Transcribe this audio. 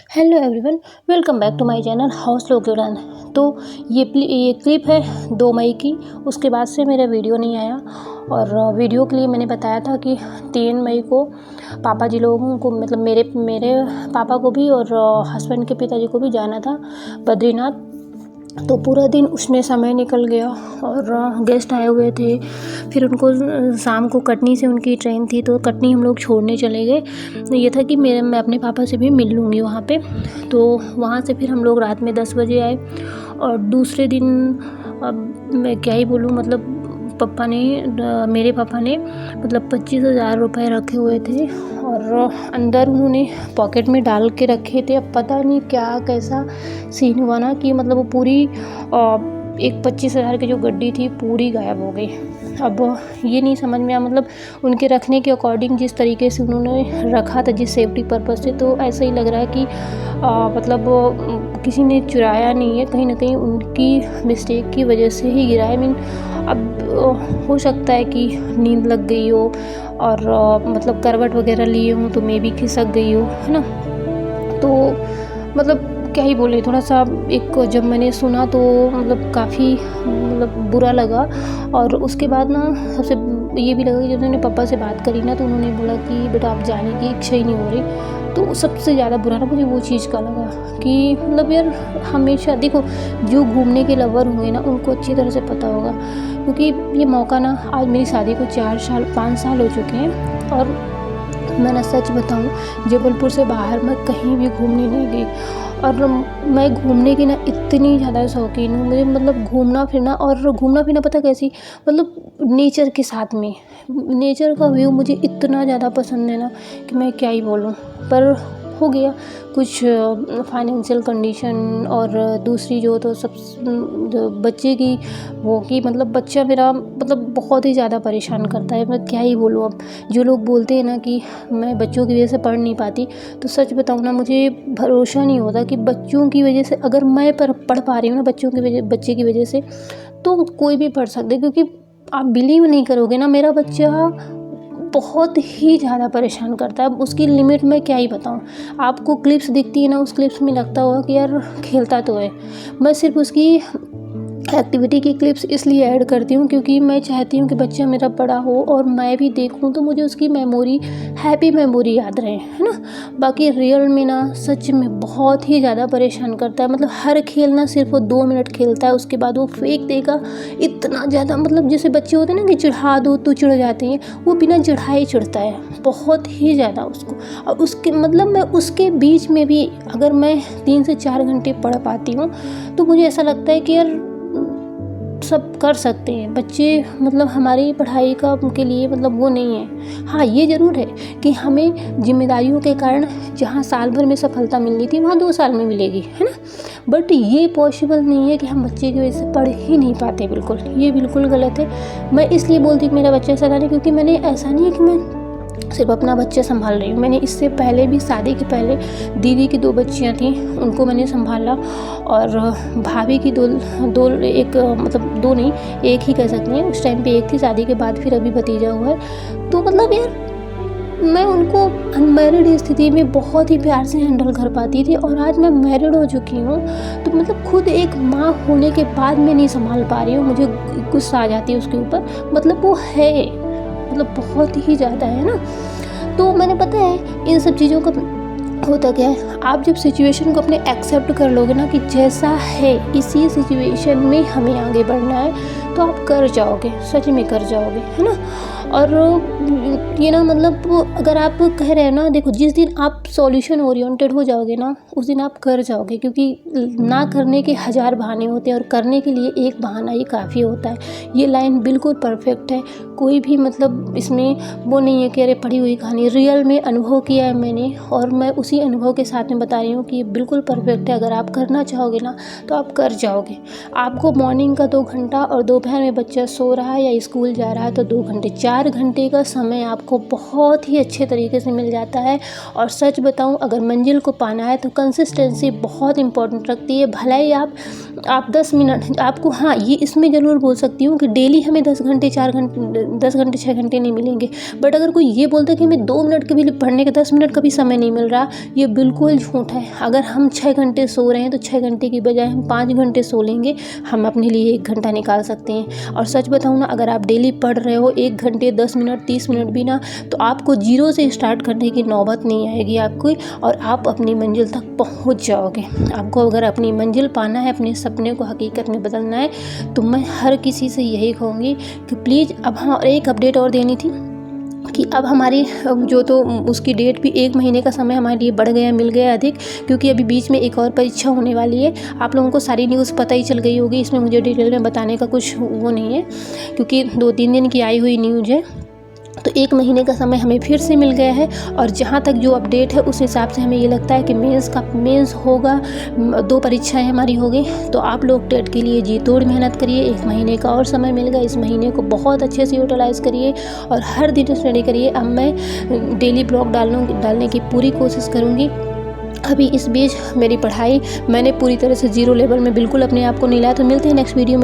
Hello everyone, welcome back to my channel house लोग उड़ान। तो ये क्लिप है 2 मई की। उसके बाद से मेरा वीडियो नहीं आया और वीडियो के लिए मैंने बताया था कि 3 मई को पापा जी लोगों को मतलब मेरे पापा को भी और हस्बैंड के पिताजी को भी जाना था बद्रीनाथ। तो पूरा दिन उसमें समय निकल गया और गेस्ट आए हुए थे। फिर उनको शाम को कटनी से उनकी ट्रेन थी, तो कटनी हम लोग छोड़ने चले गए। ये था कि मैं अपने पापा से भी मिल लूँगी वहाँ पे। तो वहाँ से फिर हम लोग रात में 10 बजे आए और दूसरे दिन अब मैं क्या ही बोलूँ, मतलब मेरे पापा ने मतलब 25,000 रुपये रखे हुए थे और अंदर उन्होंने पॉकेट में डाल के रखे थे। अब पता नहीं क्या कैसा सीन हुआ ना कि मतलब वो पूरी एक 25,000 की जो गड्डी थी पूरी गायब हो गई। अब ये नहीं समझ में आया, मतलब उनके रखने के अकॉर्डिंग जिस तरीके से उन्होंने रखा था, जिस सेफ्टी पर्पज़ से, तो ऐसा ही लग रहा है कि मतलब किसी ने चुराया नहीं है, कहीं ना कहीं उनकी मिस्टेक की वजह से ही गिरा है। मीन अब हो सकता है कि नींद लग गई हो और मतलब करवट वगैरह लिए हों तो मे भी खिसक गई हो, है ना। तो मतलब क्या ही बोले, थोड़ा सा एक जब मैंने सुना तो मतलब काफ़ी मतलब बुरा लगा। और उसके बाद ना सबसे ये भी लगा कि जब मैंने पापा से बात करी ना तो उन्होंने बोला कि बेटा आप जाने की इच्छा ही नहीं हो रही। तो सबसे ज़्यादा बुरा ना मुझे वो चीज़ का लगा कि मतलब यार, हमेशा देखो जो घूमने के लवर हुए ना उनको अच्छी तरह से पता होगा, क्योंकि ये मौका ना, आज मेरी शादी को 5 साल हो चुके हैं और मैं ना सच बताऊं, जबलपुर से बाहर मैं कहीं भी घूमने नहीं गई। और मैं घूमने की ना इतनी ज़्यादा शौकीन हूँ, मुझे मतलब घूमना फिरना पता कैसी, मतलब नेचर के साथ में, नेचर का व्यू मुझे इतना ज़्यादा पसंद है ना कि मैं क्या ही बोलूँ। पर हो गया कुछ फाइनेंशियल कंडीशन और दूसरी जो तो सब जो बच्चे की वो कि मतलब बच्चा मेरा मतलब बहुत ही ज़्यादा परेशान करता है। मैं क्या ही बोलूँ। अब जो लोग बोलते हैं ना कि मैं बच्चों की वजह से पढ़ नहीं पाती, तो सच बताऊँ ना, मुझे भरोसा नहीं होता कि बच्चों की वजह से अगर मैं पढ़ पा रही हूँ ना बच्चे की वजह से, तो कोई भी पढ़ सकते। क्योंकि आप बिलीव नहीं करोगे ना, मेरा बच्चा बहुत ही ज़्यादा परेशान करता है। अब उसकी लिमिट मैं क्या ही बताऊँ। आपको क्लिप्स दिखती है ना, उस क्लिप्स में लगता होगा कि यार खेलता तो है। मैं सिर्फ उसकी एक्टिविटी की क्लिप्स इसलिए ऐड करती हूँ क्योंकि मैं चाहती हूँ कि बच्चा मेरा बड़ा हो और मैं भी देखूँ तो मुझे उसकी हैप्पी मेमोरी याद रहे, है ना। बाकी रियल में ना सच में बहुत ही ज़्यादा परेशान करता है। मतलब हर खेल ना सिर्फ वो 2 मिनट खेलता है, उसके बाद वो फेंक देगा। इतना ज़्यादा, मतलब जैसे बच्चे होते हैं ना कि चढ़ा दो तो चिढ़ जाते हैं, वो बिना चढ़ाए चिढ़ता है बहुत ही ज़्यादा उसको। और उसके मतलब मैं उसके बीच में भी अगर मैं 3 से 4 घंटे पढ़ पाती हूँ तो मुझे ऐसा लगता है कि यार सब कर सकते हैं बच्चे, मतलब हमारी पढ़ाई का उनके लिए मतलब वो नहीं है। हाँ, ये ज़रूर है कि हमें जिम्मेदारियों के कारण जहाँ साल भर में सफलता मिलनी थी वहाँ 2 साल में मिलेगी, है ना। बट ये पॉसिबल नहीं है कि हम बच्चे की वजह से पढ़ ही नहीं पाते। बिल्कुल, ये बिल्कुल गलत है। मैं इसलिए बोलती हूँ मेरा बच्चा ऐसा नहीं, क्योंकि मैंने ऐसा नहीं है कि मैं सिर्फ अपना बच्चा संभाल रही हूँ। मैंने इससे पहले भी, शादी के पहले दीदी की 2 बच्चियाँ थीं, उनको मैंने संभाला। और भाभी की एक मतलब 2 नहीं, 1 ही कह सकती हैं। उस टाइम पे 1 थी, शादी के बाद फिर अभी भतीजा हुआ है। तो मतलब यार, मैं उनको अनमैरिड स्थिति में बहुत ही प्यार से हैंडल कर पाती थी और आज मैं मैरिड हो चुकी हूँ तो मतलब खुद एक माँ होने के बाद मैं नहीं संभाल पा रही हूँ। मुझे गुस्सा आ जाती है उसके ऊपर, मतलब वो है मतलब बहुत ही ज़्यादा, है ना। तो मैंने पता है इन सब चीज़ों का होता क्या है, आप जब सिचुएशन को अपने एक्सेप्ट कर लोगे ना कि जैसा है इसी सिचुएशन में हमें आगे बढ़ना है, तो आप कर जाओगे, सच में कर जाओगे, है ना। और ये ना मतलब अगर आप कह रहे हैं ना, देखो जिस दिन आप सॉल्यूशन ओरिएंटेड हो जाओगे ना उस दिन आप कर जाओगे, क्योंकि ना करने के 1000 बहाने होते हैं और करने के लिए एक बहाना ही काफ़ी होता है। ये लाइन बिल्कुल परफेक्ट है। कोई भी मतलब इसमें वो नहीं है कि अरे पढ़ी हुई कहानी, रियल में अनुभव किया है मैंने और मैं उसी अनुभव के साथ में बता रही हूँ कि ये बिल्कुल परफेक्ट है। अगर आप करना चाहोगे ना तो आप कर जाओगे। आपको मॉर्निंग का 2 घंटा और दोपहर में बच्चा सो रहा है या स्कूल जा रहा है तो 2 घंटे, 4 4 घंटे का समय आपको बहुत ही अच्छे तरीके से मिल जाता है। और सच बताऊं, अगर मंजिल को पाना है तो कंसिस्टेंसी बहुत इंपॉर्टेंट रखती है। भले ही आप 10 मिनट आपको, हाँ, ये इसमें ज़रूर बोल सकती हूँ कि डेली हमें 10 घंटे 6 घंटे नहीं मिलेंगे, बट अगर कोई ये बोलता है कि हमें 2 मिनट के भी पढ़ने का 10 मिनट का भी समय नहीं मिल रहा, ये बिल्कुल झूठ है। अगर हम 6 घंटे सो रहे हैं तो 6 घंटे की बजाय हम 5 घंटे सो लेंगे, हम अपने लिए 1 घंटा निकाल सकते हैं। और सच बताऊँ ना, अगर आप डेली पढ़ रहे हो 1 घंटे 10 मिनट 30 मिनट भी ना, तो आपको जीरो से स्टार्ट करने की नौबत नहीं आएगी आपको, और आप अपनी मंजिल तक पहुंच जाओगे। आपको अगर अपनी मंजिल पाना है, अपने सपने को हकीकत में बदलना है, तो मैं हर किसी से यही कहूँगी कि प्लीज़, अब हाँ, एक अपडेट और देनी थी कि अब हमारी जो तो उसकी डेट भी 1 महीने का समय हमारे लिए बढ़ गया, मिल गया अधिक, क्योंकि अभी बीच में एक और परीक्षा होने वाली है। आप लोगों को सारी न्यूज़ पता ही चल गई होगी, इसमें मुझे डिटेल में बताने का कुछ वो नहीं है, क्योंकि 2-3 दिन की आई हुई न्यूज़ है। तो 1 महीने का समय हमें फिर से मिल गया है। और जहाँ तक जो अपडेट है उस हिसाब से हमें ये लगता है कि मेंस होगा, 2 परीक्षाएं हमारी हो गई। तो आप लोग टेट के लिए जी तोड़ मेहनत करिए। 1 महीने का और समय मिल गया, इस महीने को बहुत अच्छे से यूटिलाइज़ करिए और हर दिन स्टडी करिए। अब मैं डेली ब्लॉग डालने की पूरी कोशिश करूँगी। अभी इस बीच मेरी पढ़ाई मैंने पूरी तरह से 0 लेवल में बिल्कुल अपने आप को नहीं लाया। तो मिलते हैं नेक्स्ट वीडियो में।